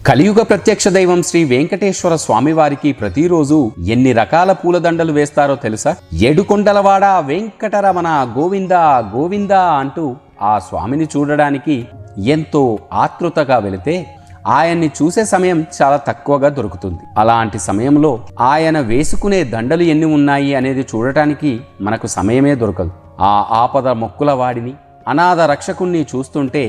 కలియుగ ప్రత్యక్ష దైవం శ్రీ వెంకటేశ్వర స్వామివారికి ప్రతిరోజు ఎన్ని రకాల పూలదండలు వేస్తారో తెలుసా? ఏడుకొండలవాడ వెంకటరమణ గోవింద గోవింద అంటూ ఆ స్వామిని చూడడానికి ఎంతో ఆతృతగా వెళితే ఆయన్ని చూసే సమయం చాలా తక్కువగా దొరుకుతుంది. అలాంటి సమయంలో ఆయన వేసుకునే దండలు ఎన్ని ఉన్నాయి అనేది చూడటానికి మనకు సమయమే దొరకదు. ఆ ఆపద మొక్కుల వాడిని, అనాథ రక్షకుణ్ణి చూస్తుంటే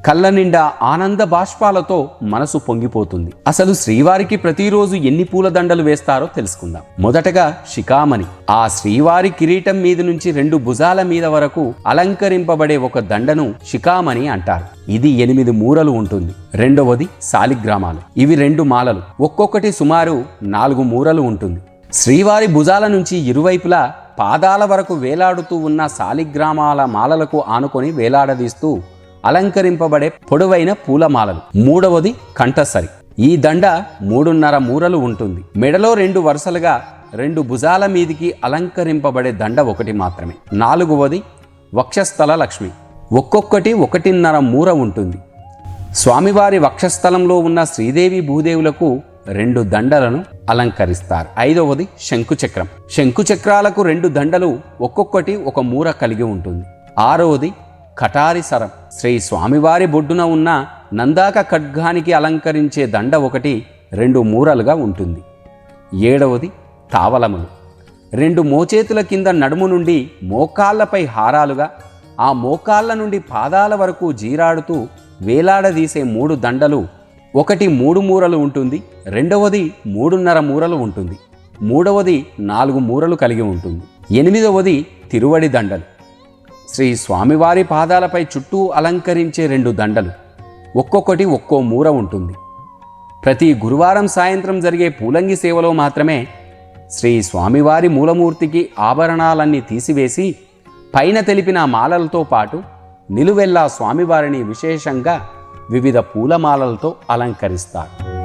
కళ్ళ నిండా ఆనంద బాష్పాలతో మనసు పొంగిపోతుంది. అసలు శ్రీవారికి ప్రతిరోజు ఎన్ని పూలదండలు వేస్తారో తెలుసుకుందాం. మొదటగా శిఖామణి. ఆ శ్రీవారి కిరీటం మీద నుంచి 2 భుజాల మీద వరకు అలంకరింపబడే ఒక దండను శిఖామణి అంటారు. ఇది 8 మూరలు ఉంటుంది. రెండవది శాలిగ్రామాలు. ఇవి 2 మాలలు, ఒక్కొక్కటి సుమారు 4 మూరలు ఉంటుంది. శ్రీవారి భుజాల నుంచి ఇరువైపులా పాదాల వరకు వేలాడుతూ ఉన్న శాలిగ్రామాల మాలలకు ఆనుకొని వేలాడదీస్తూ అలంకరింపబడే పొడవైన పూలమాలలు. మూడవది కంఠసరి. ఈ దండ 3.5 మూరలు ఉంటుంది. మెడలో 2 వరుసలుగా 2 భుజాల మీదికి అలంకరింపబడే దండ ఒకటి మాత్రమే. నాలుగవది వక్షస్థల లక్ష్మి. ఒక్కొక్కటి 1.5 మూర ఉంటుంది. స్వామివారి వక్షస్థలంలో ఉన్న శ్రీదేవి భూదేవులకు 2 దండలను అలంకరిస్తారు. ఐదవది శంకుచక్రం. శంకుచక్రాలకు 2 దండలు ఒక్కొక్కటి 1 మూర కలిగి ఉంటుంది. ఆరవది కటారి సరం. శ్రీ స్వామివారి బొడ్డున ఉన్న నందాక ఖడ్గానికి అలంకరించే దండ ఒకటి 2 మూరలుగా ఉంటుంది. ఏడవది తావలములు. 2 మోచేతుల కింద నడుము నుండి మోకాళ్లపై హారాలుగా, ఆ మోకాళ్ల నుండి పాదాల వరకు జీరాడుతూ వేలాడదీసే 3 దండలు. ఒకటి 3 మూరలు ఉంటుంది, రెండవది 3.5 మూరలు ఉంటుంది, మూడవది 4 మూరలు కలిగి ఉంటుంది. ఎనిమిదవది తిరువడి దండలు. శ్రీ స్వామివారి పాదాలపై చుట్టూ అలంకరించే 2 దండలు, ఒక్కొక్కటి 1 మూర ఉంటుంది. ప్రతి గురువారం సాయంత్రం జరిగే పూలంగి సేవలో మాత్రమే శ్రీ స్వామివారి మూలమూర్తికి ఆభరణాలన్నీ తీసివేసి పైన తెలిపిన మాలలతో పాటు నిలువెల్లా స్వామివారిని విశేషంగా వివిధ పూలమాలలతో అలంకరిస్తారు.